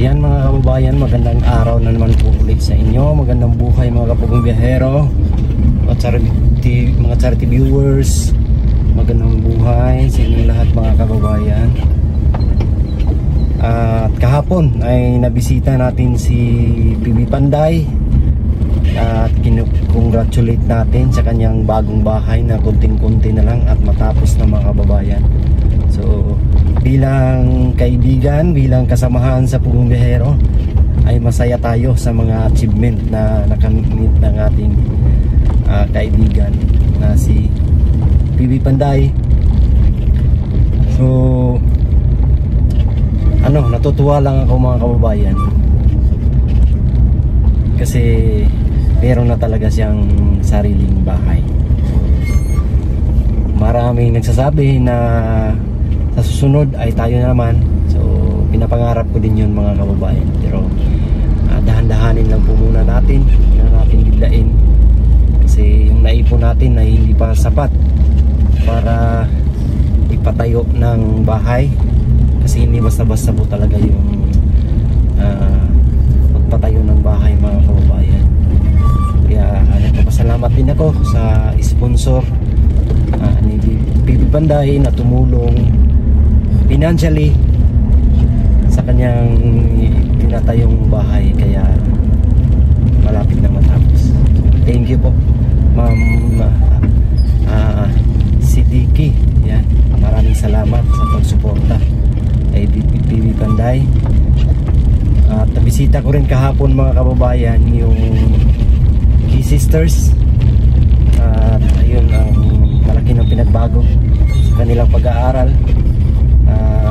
Yan mga kababayan, magandang araw na naman po ulit sa inyo. Magandang buhay mga kapugong biyahero, mga charity viewers. Magandang buhay sa inyong lahat mga kababayan. At kahapon ay nabisita natin si PB Panday at kinukongratulate natin sa kanyang bagong bahay na kunting-kunti na lang at matapos na mga kababayan. So bilang kaibigan, bilang kasamahan sa Pugong Biyahero, ay masaya tayo sa mga achievement na nakamit ng ating kaibigan na si PB Panday. So natutuwa lang ako mga kababayan kasi meron na talaga siyang sariling bahay. Maraming nagsasabi na sa susunod ay tayo na naman. So pinapangarap ko din yun mga kababayan. Pero dahan-dahanin lang po muna natin. Hindi na natin biglain. Kasi yung naipon natin ay hindi pa sapat para ipatayo ng bahay. Kasi hindi basta-basta po talaga yung magpatayo ng bahay mga kababayan. Kaya nagpapasalamat din ako sa sponsor ni PB Panday na tumulong financially sa kanyang tinatayong bahay, kaya malapit na matapos. Thank you po Ma'am Sidiki. Yan, maraming salamat sa pagsuporta kay PB Panday. At nabisita ko rin kahapon mga kababayan yung Key Sisters. At ayun, ang malaki ng pinagbago sa kanilang pag-aaral.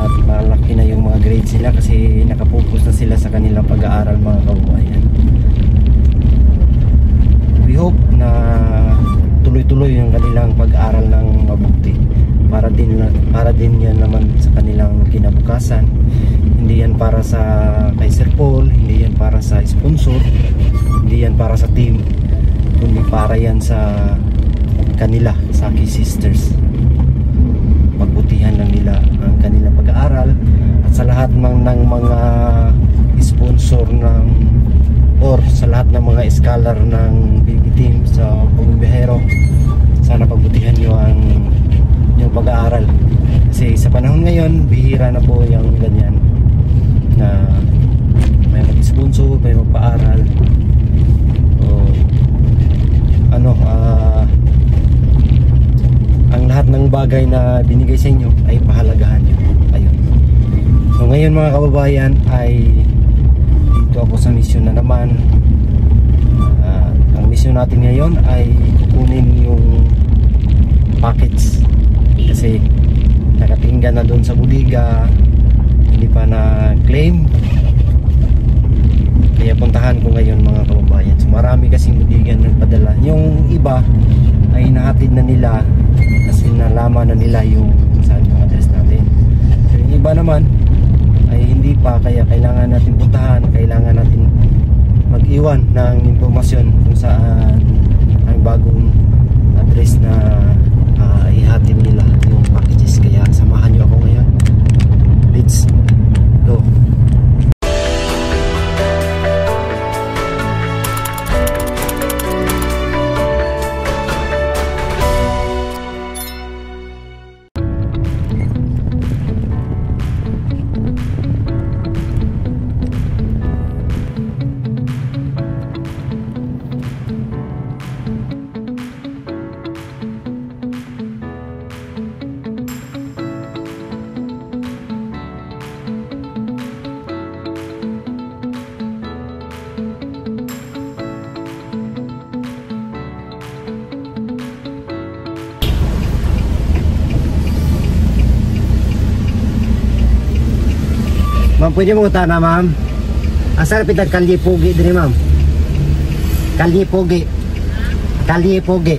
At malaki na yung mga grades nila kasi nakapokus na sila sa kanilang pag-aaral mga kababayan. We hope na tuloy-tuloy yung kanilang pag-aaral ng mabuti para din yan naman sa kanilang kinabukasan. Hindi yan para sa kay Sir Paul, hindi yan para sa sponsor, hindi yan para sa team, kundi para yan sa kanila, sa Key Sisters. Pagbutihan lang nila ang kanilang pag-aaral. At sa lahat ng mga sponsor or sa lahat ng mga scholar ng PB team sa Pugong Biyahero, sana pagbutihan nyo ang yung pag-aaral. Kasi sa panahon ngayon, bihira na po yung ganyan na may mag-sponsor, may magpa-aral. Ang lahat ng bagay na binigay sa inyo ay pahalagahan nyo. Ayun. So ngayon mga kababayan ay dito ako sa mission na naman. Ang mission natin ngayon ay kukunin yung package kasi nakatinggan na doon sa budiga, hindi pa na claim. Kaya puntahan ko ngayon mga kababayan. So marami kasing budigan nagpadala. Yung iba ay nahatid na nila kasi nalaman na nila yung saan yung address natin. So yung iba naman ay hindi pa, kaya kailangan natin puntahan, kailangan natin mag-iwan ng impormasyon kung saan ang bagong address na ihatid nila yung packages. Kaya samahan nyo ako ngayon. Let's go. Ma'am, pwede mo utana ma'am? Asal pitag kalye pogi din ma'am? Kalye pogi. Kalye pogi.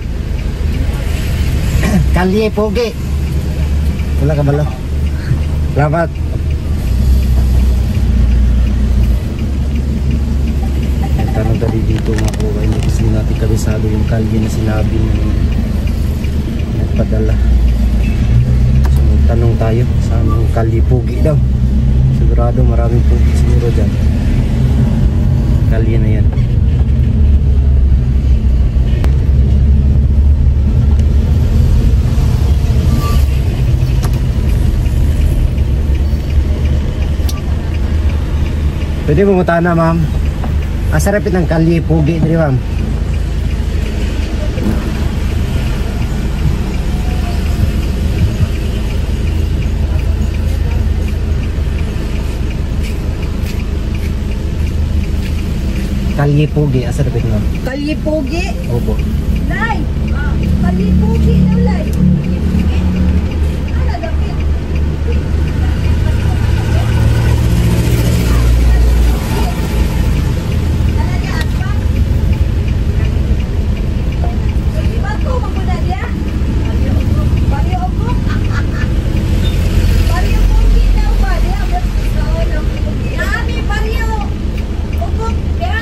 Kalye pogi. Wala ka balo? Salamat. Tanong tadi dito mga kababayan, kasi natin kabisado yung kalye na sinabi ng nagpadala. So tanong tayo sa kalye pogi daw. So sigurado maraming pugi siguro dyan. Kalye na yan. Pwede pumunta na, ma'am. Asarapit ng kalye pugi diri, ma'am. Kalye pugi, asarapit, ma'am. Kalye Pugi? Opo. Lay! Kalye Pugi daw, Lay. Ano, dapit? Talaga, apa? Di ba ito, magmuna niya? Baryo Ugok? Baryo Pugi daw ba? Diya, Nani, Baryo Ugok, diya.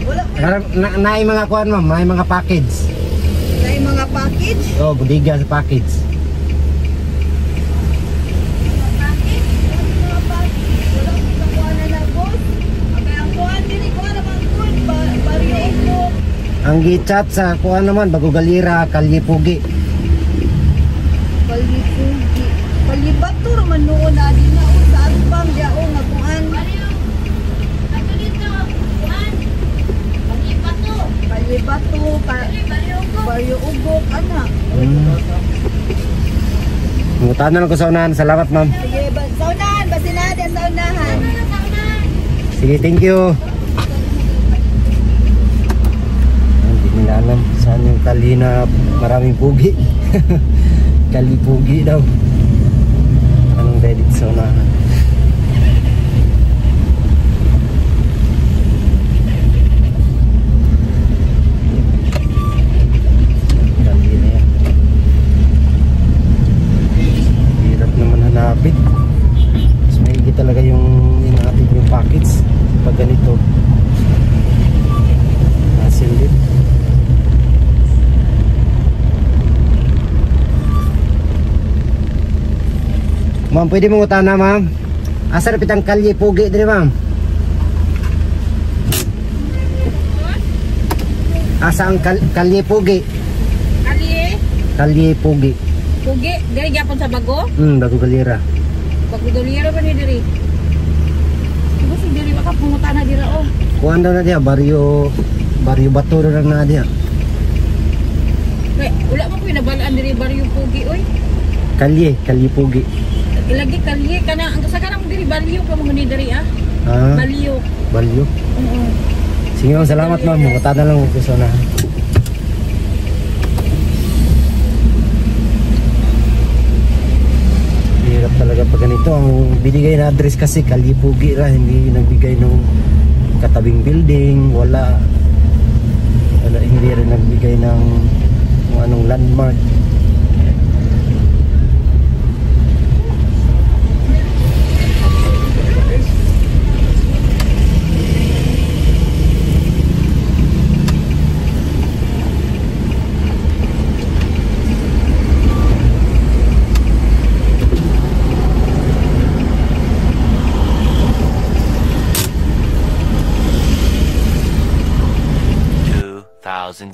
Wala pa. Naay mga kuan, ma'am, may mga package. Na yung mga package? Oh, budiga sa package. Ang gichat sa kuan naman bago galira kalye pugi. Palipugi. Palibato man noon na din na saan pang diao nga kuan. Palibato, Baryo Ugok, ana. Mutan na lang ko sa unahan. Salamat, ma'am. Sige, saunahan, basinada, saunahan. Sige, thank you. Hindi nila alam saan yung kali na maraming pugi. Kali pugi daw. Anong ready sa unahan? Kali na yan. Hirap naman hanapin. Mas maigi talaga yung natin yung package pag ganito. Hassle din. Ma'am, pwede mong utana, ma'am. Asa rapit ang kalye pugi dire, ma'am? Asa ang kalye pugi? Kalye, Kalye pugi. pugi, diri gyapon sa bago. Bago galira. Bago dolira ba ni diri? Diba si diri maka pumunta na dira oh. Kuan daw na diya, baryo bato na na diya. Kay wala man ko nabalaan diri baryo pugi oy. Kalye pugi. Ilagi kalye kana ang sa kanang diri balyo pa mo ni diri ah. Ah, Balyo. balyo. Oo. Sige, ma'am, salamat, ma'am. Utana lang ko sa unahan. Hirap talaga pag ganito. Ang binigay na address kasi Kalipugi lang, hindi nagbigay ng katabing building, wala hindi rin nagbigay ng kung anong landmark.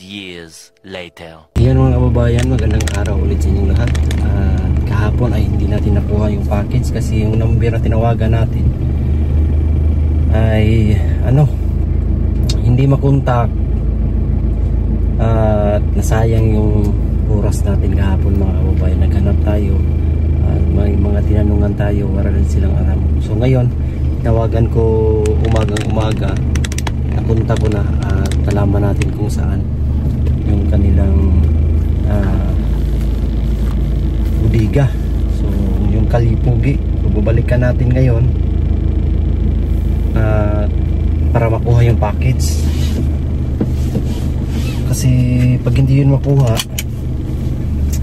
Years later. Yan mga kababayan, magandang araw ulit sa inyong lahat. Kahapon ay hindi natin nakuha yung package kasi yung number na tinawagan natin ay hindi makontak at nasayang yung oras natin kahapon mga kababayan. Naghanap tayo at may mga tinanungan tayo para rin silang alam. So ngayon, tinawagan ko umaga, napunta ko na at nalaman natin kung saan yung kanilang budiga. So yung Kalipugi, babalikan natin ngayon para makuha yung package, kasi pag hindi yun makuha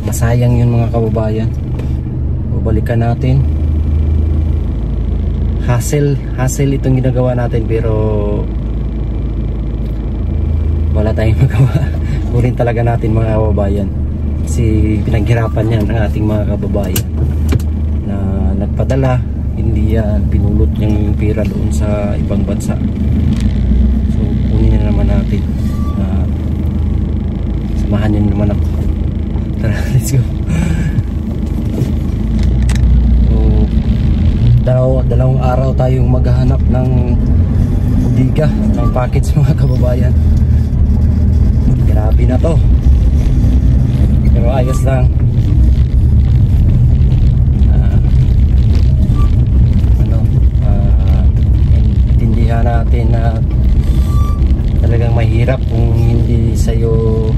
masayang yun mga kababayan. Babalikan natin. Hassle itong ginagawa natin, pero wala tayong magawa. Kunin talaga natin mga kababayan kasi pinaghirapan yan ng ating mga kababayan na nagpadala. hindi yan pinulot yung pera doon sa ibang bansa. So kunin na naman natin. Samahan niyo naman ako. Tara, let's go. So dalawang araw tayong maghahanap ng bodega, ng package mga kababayan. Grabe na to, pero ayos lang. Intindihan natin na talagang mahirap kung hindi sa'yo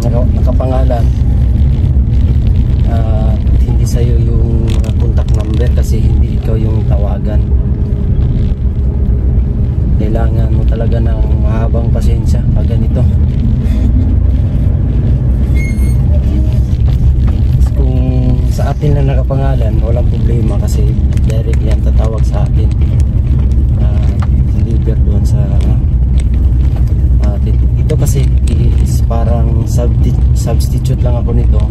nakapangalan at hindi sa'yo yung contact number kasi hindi ikaw yung tawagan. Kailangan mo talaga ng mahabang pasensya pag ganito. Kung sa atin lang nakapangalan, walang problema kasi direct yan tatawag sa atin. Deliver doon sa atin. Ito kasi is parang substitute lang ako nito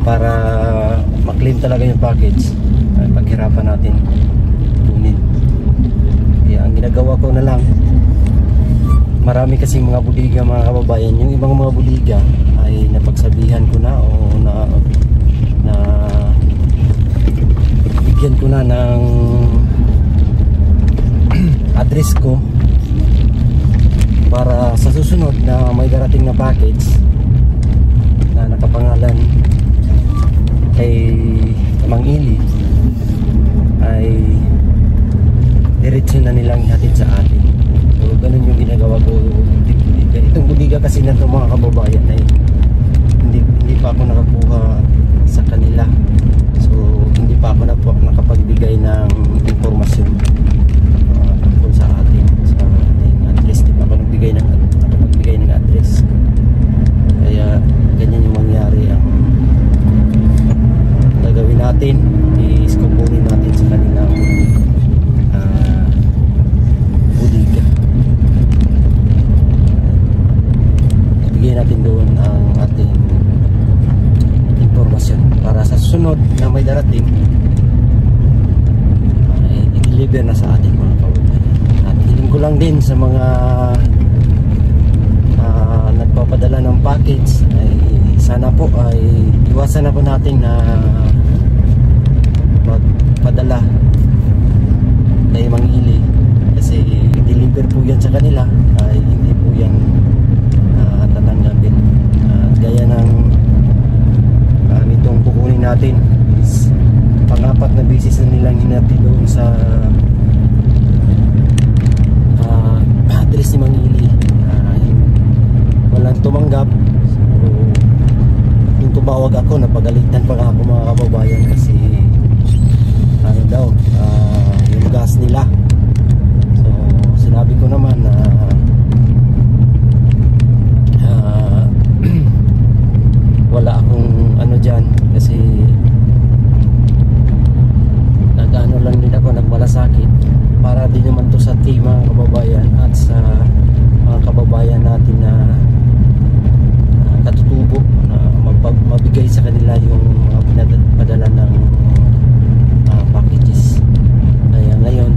para maklaim talaga yung package. Paghirapan natin kunin. Kaya ang ginagawa ko na lang, marami kasing mga bodega mga kababayan. Yung ibang mga bodega ay napagsabihan ko na o na bigyan ko na ng address ko para sa susunod na may darating na package na nakapangalan kay Mang Ili ay diretso na nilang ihatid sa atin. So ganun yung ginagawa ko. Itong bodega kasi na itong mga kababayan ay hindi pa ako nakakuha sa kanila. So hindi pa ako nakapagbigay ng impormasyon tungkol sa atin, sa ating address. Hindi pa ako nakapagbigay ng address. Kaya ganyan yung mangyari. Ang gagawin natin is kukunin natin sa kanilang bodega. Bigyan natin doon ang ating impormasyon para sa susunod na may darating i-deliver na sa ating mga kababayan. At hiling ko lang din sa mga nagpapadala ng package ay sana po ay iwasan na po natin na magpadala kay Mang Ili kasi deliver po yan sa kanila ay hindi po yan tatanggapin. Gaya ng nitong kukunin natin is pang-apat na beses na nilang hinati doon sa address ni Mang Ili. Walang tumanggap. So yung tumawag ako, napagalitan pa ako mga kababayan kasi ano daw, yung gas nila. So sinabi ko naman na wala akong ano dyan kasi nag-ano lang din ako, nagmalasakit para din naman to sa team mga kababayan at sa mga kababayan natin na katutubo na mabigay sa kanila yung mga pinapadala ng packages. Kaya ngayon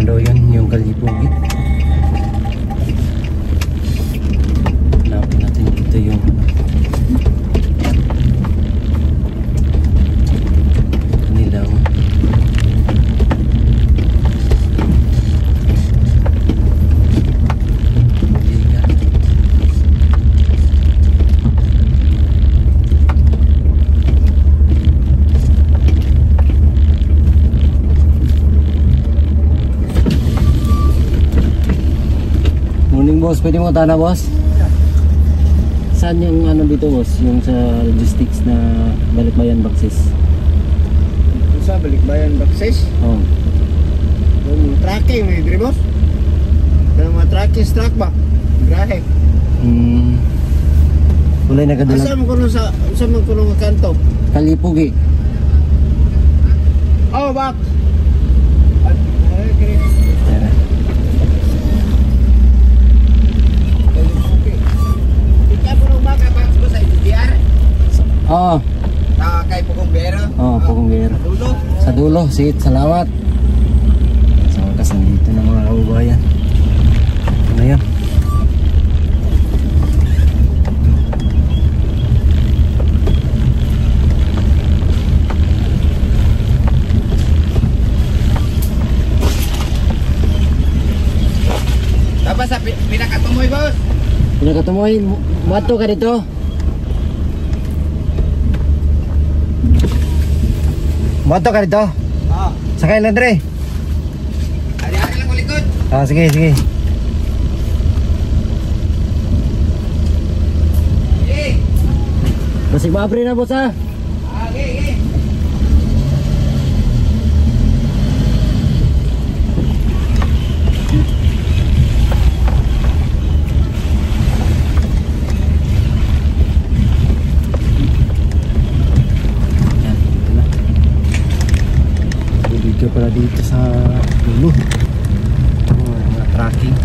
daw yun, yung Kalipugi. Hanapin natin dito yung nilang boss, pwede mo tana boss? Saan yung ano dito boss? Yung sa logistics na Balikbayan Baksis? Sa Balikbayan Baksis? Oo. Yung tracking may dire boss? Yung mga tracking truck ba? Grahe. Wala na kadala. Asa mo kuno nga kanto? Kalipugi. Oh, bak. Yan. Oo. Kay Pukumbero? Oo, Pukumbero. Dulo? Sa dulo, sit, salamat. Sa wakas, nandito na mga kababayan. Ano yan? Tapos sa pinakatumoy boss? Pinakatumoy, mato ka dito. Mato ka dito? Oo. Sakay lang dre. Ari-ari lang ko likod. Sige, sige. Eh. Basig maapre na boss ha. Okay. Video pala dito sa dulo. Mga tracking.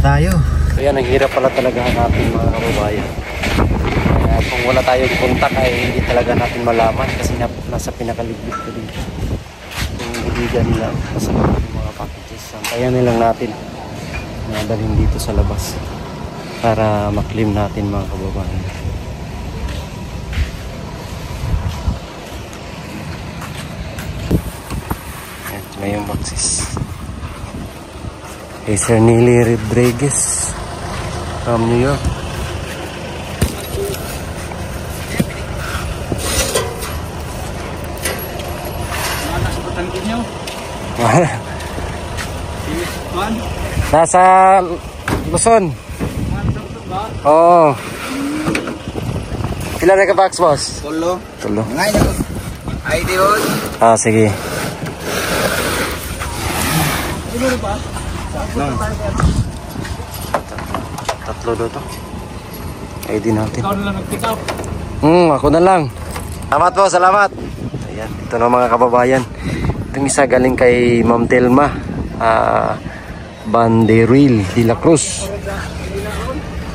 Tayo. Ayan, ang hirap pala talaga hanapin mga kababayan. Kaya kung wala tayong kontak ay hindi talaga natin malaman kasi nasa pinakaliglig ko dito. Yung ibigan nila sa mga packages. Antayan nilang natin na dalhin dito sa labas para maklim natin mga kababayan. Ayan, may yung Baksis. Hey, Sir Neely Rodriguez from New York. Nasa Luzon. Oo. Pila na ka-box, boss? Tulo. Tulo. Ngayon. ID boss. Sige. Siguro ba? Tatlo daw to. ID natin. Ikaw na lang nag-pick up. Ako na lang. Salamat po, salamat. Ayan, ito na mga kababayan. Itong isa galing kay Ma'am Telma. Banderil de la Cruz.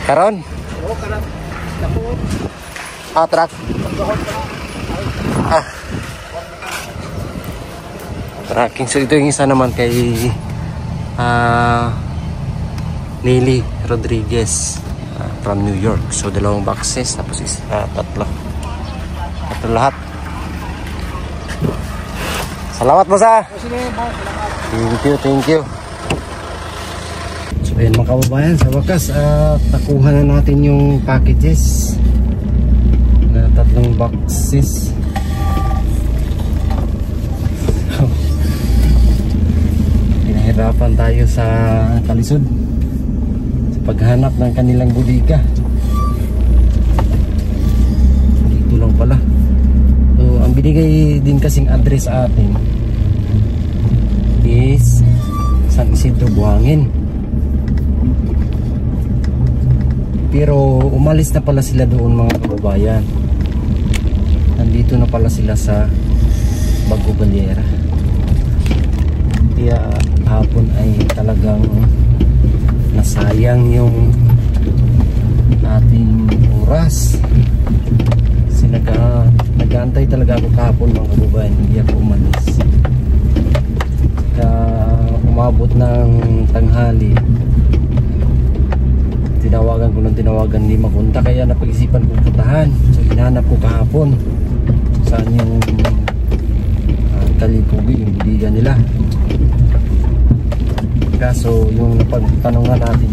Karon? Oo, karon. Truck. Tracking. So ito yung isa naman kay Lily Rodriguez from New York. So 2 boxes tapos tatlo lahat. Salamat boss ha. Thank you. So ayan mga kababayan, sa wakas nakuha na natin yung packages na 3 boxes. Pinahirapan tayo sa kalisod sa paghanap ng kanilang bodega. Dito lang pala. So ang binigay din kasing address sa atin is San Isidro, Buhangin. Pero umalis na pala sila doon mga kababayan. Nandito na pala sila sa Bago Baliera. Kaya hapon ay talagang nasayang yung ating oras. Kasi nag-aantay talaga ako kahapon mga kababayan. Hindi ako umalis. Kaya umabot ng tanghali, tinawagan ko ng tinawagan, hindi makunta. Kaya napag-isipan kong puntahan. So hinanap ko kahapon saan yung Kalipugi, yung budiga nila. Kaso yung napagtanungan natin,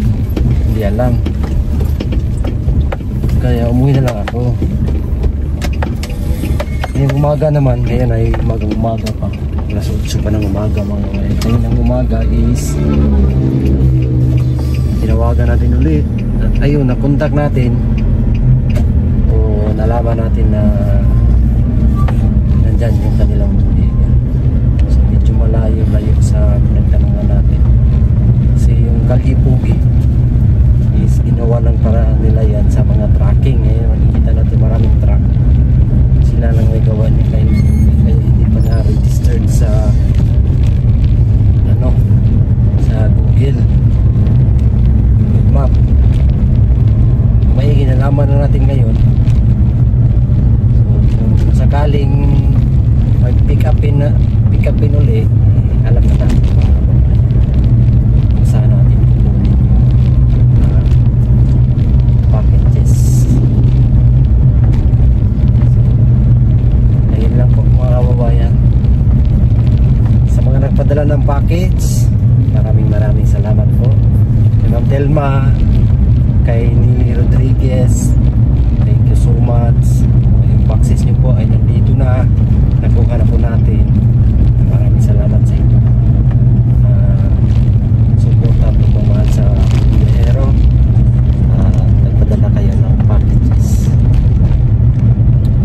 hindi alam. Kaya umuwi na lang ako. Yung umaga naman, ngayon ay umaga pa. Alas 8 pa ng umaga mga ngayon. Ngayon ng umaga is tinawagan natin ulit. At ayun, na-contact natin. O nalaman natin na nandyan yung kanilang bodega. So medyo malayo-layo sa pinagtanungan natin. Kasi yung Kalipugi is ginawa lang para nila yan sa mga tracking. Ngayon makikita natin maraming truck. Sila lang may gawa niya kaya hindi pa nga registered sa sa Google Map. May ginalaman na natin ngayon. So kung sakaling mag pick upin ulit, alam na natin kung saan natin pupunin yung packages. Ayun lang po mga kababayan. Sa mga nagpadala ng package, maraming salamat po. Kay Ma'am Telma, kay Nili Rodriguez, thank you so much. Yung boxes nyo po ay nandito na, nakuha na po natin. Maraming salamat sa inyo. Suporta po po mahal sa Biyahero. Nagpadala kayo ng packages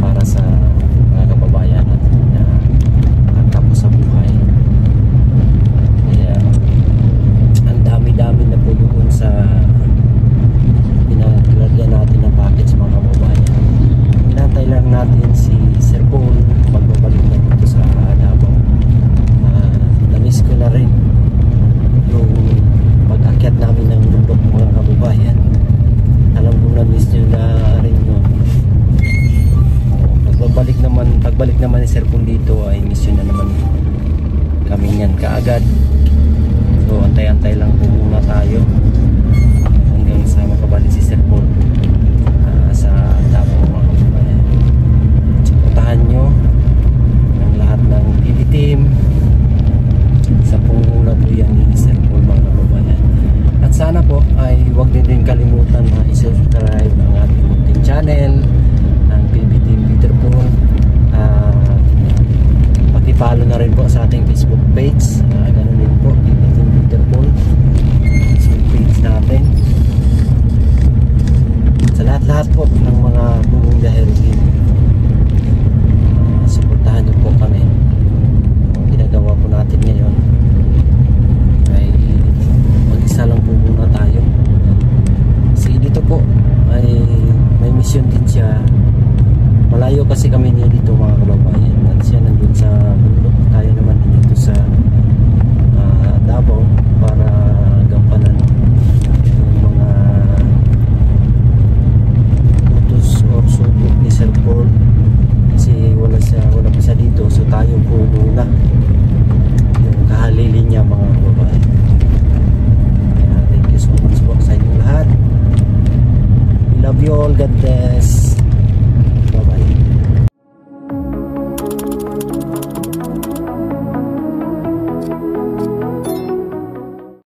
para sa mga kababayan natin na nagtapos sa buhay. Kaya ang dami-dami na po doon sa pinaglalagyan natin ng package mga kababayan. Hinantay lang natin si Sir Paul pagbabalik na dito sa Davao. Namiss ko na rin yung pag-akyat namin ng bundok mga kababayan. Alam ko na-miss nyo na rin yun. Pagbalik naman ni Sir Paul dito ay miss nyo na naman kami yan kaagad. So antay-antay lang po muna tayo hanggang sa makabalik si Sir Paul sa Davao mga kababayan. So puntahan nyo ang lahat ng TV team